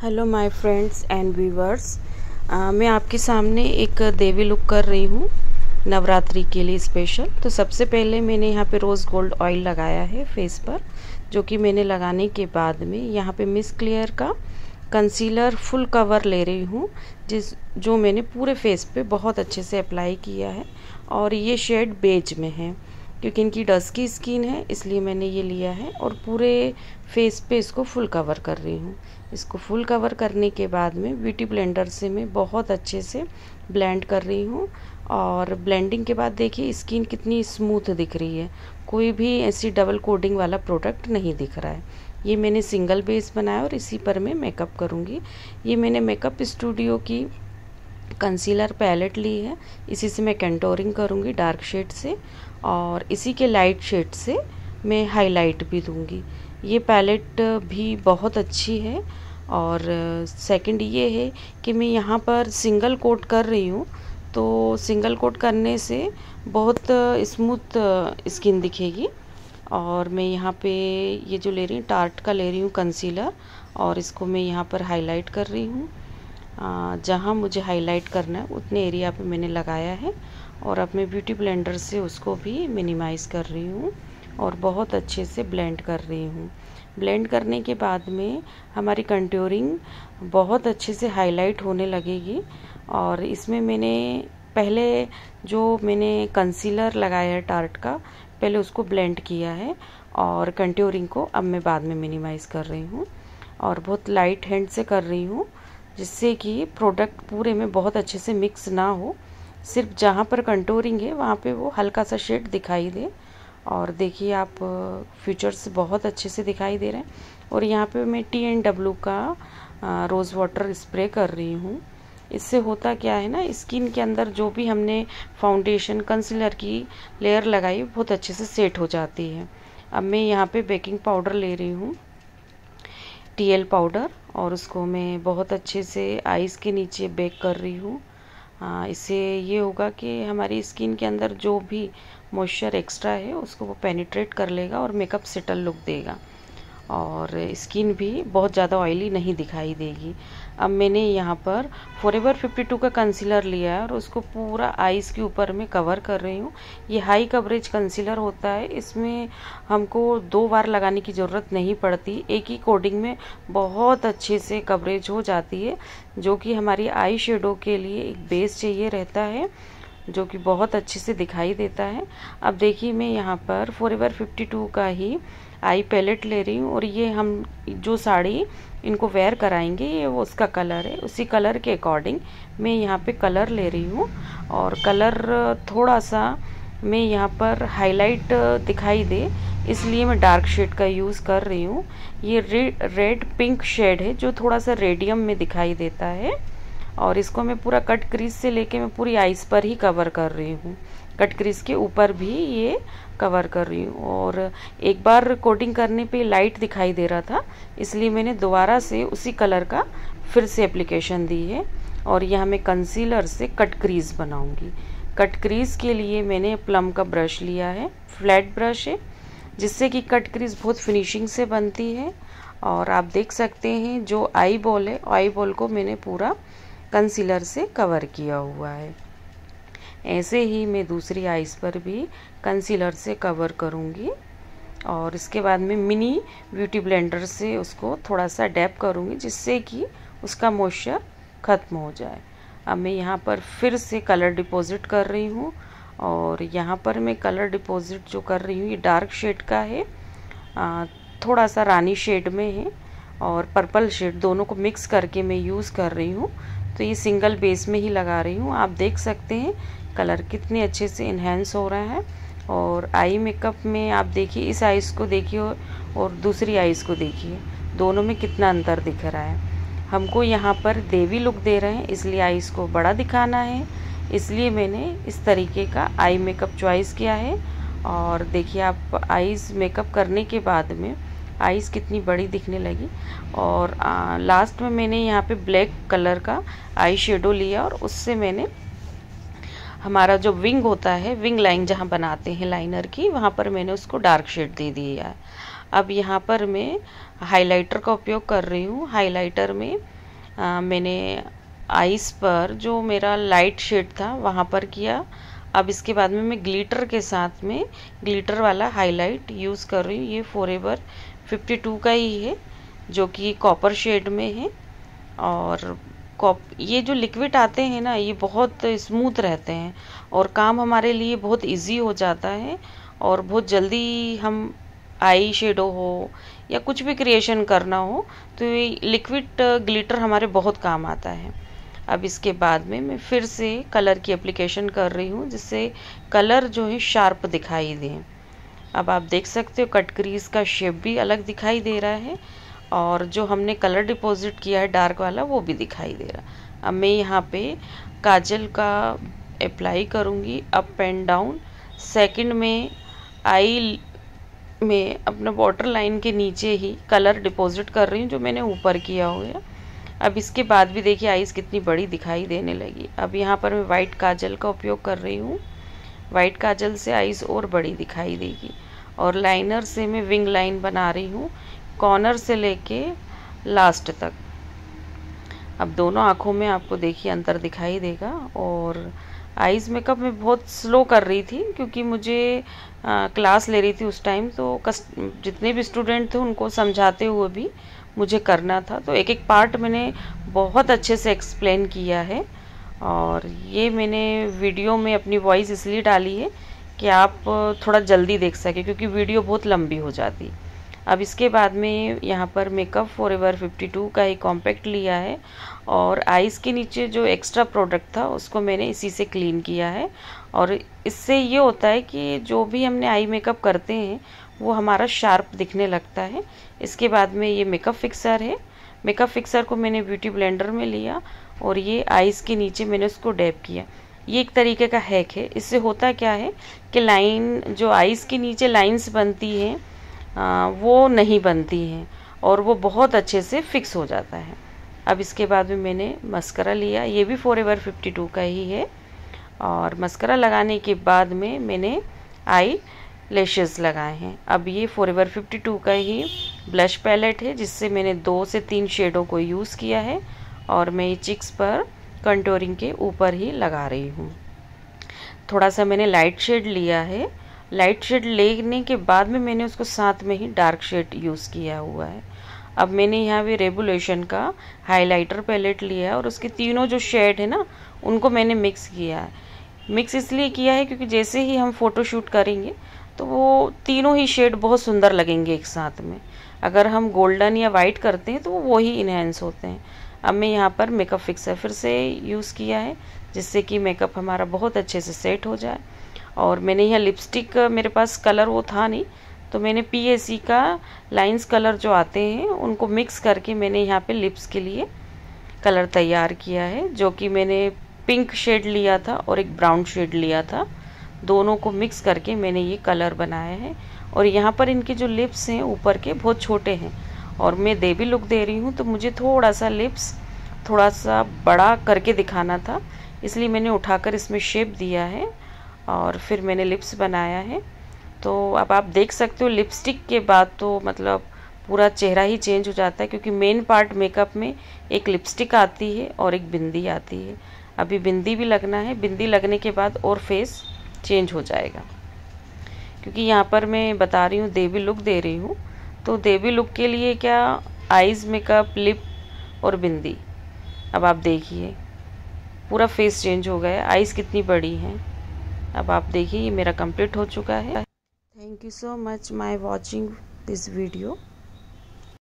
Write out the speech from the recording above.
Hello my friends and viewers, मैं आपके सामने एक देवी लुक कर रही हूँ नवरात्रि के लिए स्पेशल। तो सबसे पहले मैंने यहाँ पे रोज़ गोल्ड ऑयल लगाया है फेस पर, जो कि मैंने लगाने के बाद में यहाँ पे मिस क्लियर का कंसीलर फुल कवर ले रही हूँ, जो मैंने पूरे फेस पे बहुत अच्छे से अप्लाई किया है। और ये शेड बेज में है क्योंकि इनकी डस्की स्किन है, इसलिए मैंने ये लिया है। और पूरे फेस पे इसको फुल कवर कर रही हूँ। इसको फुल कवर करने के बाद में ब्यूटी ब्लेंडर से मैं बहुत अच्छे से ब्लेंड कर रही हूँ। और ब्लेंडिंग के बाद देखिए स्किन कितनी स्मूथ दिख रही है, कोई भी ऐसी डबल कोडिंग वाला प्रोडक्ट नहीं दिख रहा है। ये मैंने सिंगल बेस बनाया और इसी पर मैं मेकअप करूँगी। ये मैंने मेकअप स्टूडियो की कंसीलर पैलेट ली है, इसी से मैं कंटूरिंग करूँगी डार्क शेड से, और इसी के लाइट शेड से मैं हाईलाइट भी दूँगी। ये पैलेट भी बहुत अच्छी है। और सेकंड ये है कि मैं यहाँ पर सिंगल कोट कर रही हूँ, तो सिंगल कोट करने से बहुत स्मूथ स्किन दिखेगी। और मैं यहाँ पे ये जो ले रही हूँ टार्ट का ले रही हूँ कंसीलर, और इसको मैं यहाँ पर हाईलाइट कर रही हूँ। जहाँ मुझे हाईलाइट करना है उतने एरिया पे मैंने लगाया है। और अब मैं ब्यूटी ब्लेंडर से उसको भी मिनिमाइज़ कर रही हूँ और बहुत अच्छे से ब्लेंड कर रही हूँ। ब्लेंड करने के बाद में हमारी कंटूरिंग बहुत अच्छे से हाईलाइट होने लगेगी। और इसमें मैंने कंसीलर लगाया है टार्ट का, पहले उसको ब्लेंड किया है और कंटूरिंग को अब मैं बाद में मिनिमाइज़ कर रही हूँ। और बहुत लाइट हैंड से कर रही हूँ, जिससे कि प्रोडक्ट पूरे में बहुत अच्छे से मिक्स ना हो, सिर्फ जहाँ पर कंटूरिंग है वहाँ पे वो हल्का सा शेड दिखाई दे। और देखिए आप फीचर्स बहुत अच्छे से दिखाई दे रहे हैं। और यहाँ पे मैं TNW का रोज़ वाटर स्प्रे कर रही हूँ। इससे होता क्या है ना, स्किन के अंदर जो भी हमने फाउंडेशन कंसीलर की लेयर लगाई बहुत अच्छे से सेट हो जाती है। अब मैं यहाँ पे बेकिंग पाउडर ले रही हूँ, TL पाउडर, और उसको मैं बहुत अच्छे से आईज़ के नीचे बेक कर रही हूँ। इससे ये होगा कि हमारी स्किन के अंदर जो भी मॉइस्चर एक्स्ट्रा है उसको वो पेनिट्रेट कर लेगा और मेकअप सेटल लुक देगा, और स्किन भी बहुत ज़्यादा ऑयली नहीं दिखाई देगी। अब मैंने यहाँ पर फॉरएवर 52 का कंसीलर लिया है और उसको पूरा आईज़ के ऊपर में कवर कर रही हूँ। ये हाई कवरेज कंसीलर होता है, इसमें हमको 2 बार लगाने की ज़रूरत नहीं पड़ती, एक ही कोडिंग में बहुत अच्छे से कवरेज हो जाती है, जो कि हमारी आई शेडो के लिए एक बेस चाहिए रहता है, जो कि बहुत अच्छे से दिखाई देता है। अब देखिए मैं यहाँ पर फॉरएवर 52 का ही आई पैलेट ले रही हूँ, और ये हम जो साड़ी इनको वेयर कराएंगे ये वो उसका कलर है, उसी कलर के अकॉर्डिंग मैं यहाँ पे कलर ले रही हूँ। और कलर थोड़ा सा मैं यहाँ पर हाईलाइट दिखाई दे इसलिए मैं डार्क शेड का यूज़ कर रही हूँ। ये रेड पिंक शेड है जो थोड़ा सा रेडियम में दिखाई देता है। और इसको मैं पूरा कट क्रीज से लेके मैं पूरी आईज पर ही कवर कर रही हूँ, कट क्रीज के ऊपर भी ये कवर कर रही हूँ। और एक बार कोटिंग करने पे लाइट दिखाई दे रहा था, इसलिए मैंने दोबारा से उसी कलर का फिर से एप्लीकेशन दी है। और यहाँ मैं कंसीलर से कट क्रीज बनाऊंगी। कट क्रीज के लिए मैंने प्लम का ब्रश लिया है, फ्लैट ब्रश है, जिससे कि कट क्रीज बहुत फिनिशिंग से बनती है। और आप देख सकते हैं जो आई बॉल है, आई बॉल को मैंने पूरा कंसीलर से कवर किया हुआ है। ऐसे ही मैं दूसरी आईज पर भी कंसीलर से कवर करूँगी। और इसके बाद में मिनी ब्यूटी ब्लेंडर से उसको थोड़ा सा डैप करूँगी, जिससे कि उसका मॉइस्चर ख़त्म हो जाए। अब मैं यहाँ पर फिर से कलर डिपॉजिट कर रही हूँ, और यहाँ पर मैं कलर डिपॉजिट जो कर रही हूँ ये डार्क शेड का है, थोड़ा सा रानी शेड में है और पर्पल शेड, दोनों को मिक्स करके मैं यूज़ कर रही हूँ। तो ये सिंगल बेस में ही लगा रही हूँ। आप देख सकते हैं कलर कितने अच्छे से इन्हेंस हो रहा है। और आई मेकअप में आप देखिए, इस आईज को देखिए और दूसरी आईज को देखिए, दोनों में कितना अंतर दिख रहा है। हमको यहाँ पर देवी लुक दे रहे हैं, इसलिए आईज को बड़ा दिखाना है, इसलिए मैंने इस तरीके का आई मेकअप चॉइस किया है। और देखिए आप आईज मेकअप करने के बाद में आईज कितनी बड़ी दिखने लगी। और लास्ट में मैंने यहाँ पे ब्लैक कलर का आई शेडो लिया, और उससे मैंने हमारा जो विंग होता है, विंग लाइन जहाँ बनाते हैं लाइनर की, वहाँ पर मैंने उसको डार्क शेड दे दिया है। अब यहाँ पर मैं हाइलाइटर का उपयोग कर रही हूँ। हाइलाइटर में मैंने आईज पर जो मेरा लाइट शेड था वहाँ पर किया। अब इसके बाद में मैं ग्लिटर के साथ में ग्लिटर वाला हाईलाइट यूज़ कर रही हूँ। ये फॉरएवर 52 का ही है जो कि कॉपर शेड में है। और ये जो लिक्विड आते हैं ना, ये बहुत स्मूथ रहते हैं और काम हमारे लिए बहुत इजी हो जाता है। और बहुत जल्दी हम आई शेडो हो या कुछ भी क्रिएशन करना हो तो ये लिक्विड ग्लिटर हमारे बहुत काम आता है। अब इसके बाद में मैं फिर से कलर की एप्लीकेशन कर रही हूँ जिससे कलर जो है शार्प दिखाई दे। अब आप देख सकते हो कट क्रीज का शेप भी अलग दिखाई दे रहा है और जो हमने कलर डिपॉजिट किया है डार्क वाला वो भी दिखाई दे रहा। अब मैं यहाँ पे काजल का अप्लाई करूँगी अप एंड डाउन। सेकंड में आई में अपना वाटर लाइन के नीचे ही कलर डिपॉजिट कर रही हूँ जो मैंने ऊपर किया हुआ। अब इसके बाद भी देखिए आईज कितनी बड़ी दिखाई देने लगी। अब यहाँ पर मैं वाइट काजल का उपयोग कर रही हूँ। वाइट काजल से आईज और बड़ी दिखाई देगी। और लाइनर से मैं विंग लाइन बना रही हूँ कॉर्नर से लेके लास्ट तक। अब दोनों आँखों में आपको देखिए अंतर दिखाई देगा। और आईज मेकअप मैं बहुत स्लो कर रही थी क्योंकि मुझे क्लास ले रही थी उस टाइम, तो जितने भी स्टूडेंट थे उनको समझाते हुए भी मुझे करना था, तो एक एक पार्ट मैंने बहुत अच्छे से एक्सप्लेन किया है। और ये मैंने वीडियो में अपनी वॉइस इसलिए डाली है कि आप थोड़ा जल्दी देख सके क्योंकि वीडियो बहुत लंबी हो जाती। अब इसके बाद में यहाँ पर मेकअप फॉरएवर 52 का ही कॉम्पैक्ट लिया है और आईज के नीचे जो एक्स्ट्रा प्रोडक्ट था उसको मैंने इसी से क्लीन किया है। और इससे ये होता है कि जो भी हमने आई मेकअप करते हैं वो हमारा शार्प दिखने लगता है। इसके बाद में ये मेकअप फिक्सर है। मेकअप फिक्सर को मैंने ब्यूटी ब्लेंडर में लिया और ये आईज के नीचे मैंने उसको डैब किया। ये एक तरीके का हैक है। इससे होता क्या है कि लाइन जो आईज के नीचे लाइंस बनती हैं वो नहीं बनती हैं और वो बहुत अच्छे से फिक्स हो जाता है। अब इसके बाद में मैंने मस्करा लिया, ये भी फॉरएवर 52 का ही है। और मस्करा लगाने के बाद में मैंने आई लैशेस लगाए हैं। अब ये फॉरएवर 52 का ही ब्लश पैलेट है जिससे मैंने 2 से 3 शेडों को यूज़ किया है और मैं ये चिक्स पर कंटूरिंग के ऊपर ही लगा रही हूँ। थोड़ा सा मैंने लाइट शेड लिया है। लाइट शेड लेने के बाद में मैंने उसको साथ में ही डार्क शेड यूज़ किया हुआ है। अब मैंने यहाँ पे रेवोल्यूशन का हाइलाइटर पैलेट लिया है और उसके तीनों जो शेड है ना उनको मैंने मिक्स किया है। मिक्स इसलिए किया है क्योंकि जैसे ही हम फ़ोटो शूट करेंगे तो वो तीनों ही शेड बहुत सुंदर लगेंगे एक साथ में। अगर हम गोल्डन या वाइट करते हैं तो वो ही इन्हेंस होते हैं। अब मैं यहाँ पर मेकअप फिक्सर फिर से यूज़ किया है जिससे कि मेकअप हमारा बहुत अच्छे से सेट हो जाए। और मैंने यहाँ लिपस्टिक, मेरे पास कलर वो था नहीं तो मैंने PAC का लाइंस कलर जो आते हैं उनको मिक्स करके मैंने यहाँ पे लिप्स के लिए कलर तैयार किया है, जो कि मैंने पिंक शेड लिया था और एक ब्राउन शेड लिया था। दोनों को मिक्स करके मैंने ये कलर बनाया है। और यहाँ पर इनके जो लिप्स हैं ऊपर के बहुत छोटे हैं और मैं देवी लुक दे रही हूँ तो मुझे थोड़ा सा लिप्स थोड़ा सा बड़ा करके दिखाना था, इसलिए मैंने उठाकर इसमें शेप दिया है और फिर मैंने लिप्स बनाया है। तो अब आप देख सकते हो लिपस्टिक के बाद तो मतलब पूरा चेहरा ही चेंज हो जाता है क्योंकि मेन पार्ट मेकअप में एक लिपस्टिक आती है और एक बिंदी आती है। अभी बिंदी भी लगना है, बिंदी लगने के बाद और फेस चेंज हो जाएगा। क्योंकि यहाँ पर मैं बता रही हूँ देवी लुक दे रही हूँ, तो देवी लुक के लिए क्या आईज मेकअप, लिप और बिंदी। अब आप देखिए पूरा फेस चेंज हो गया, आईज कितनी बड़ी हैं। अब आप देखिए ये मेरा कंप्लीट हो चुका है। Thank you so much my watching this video.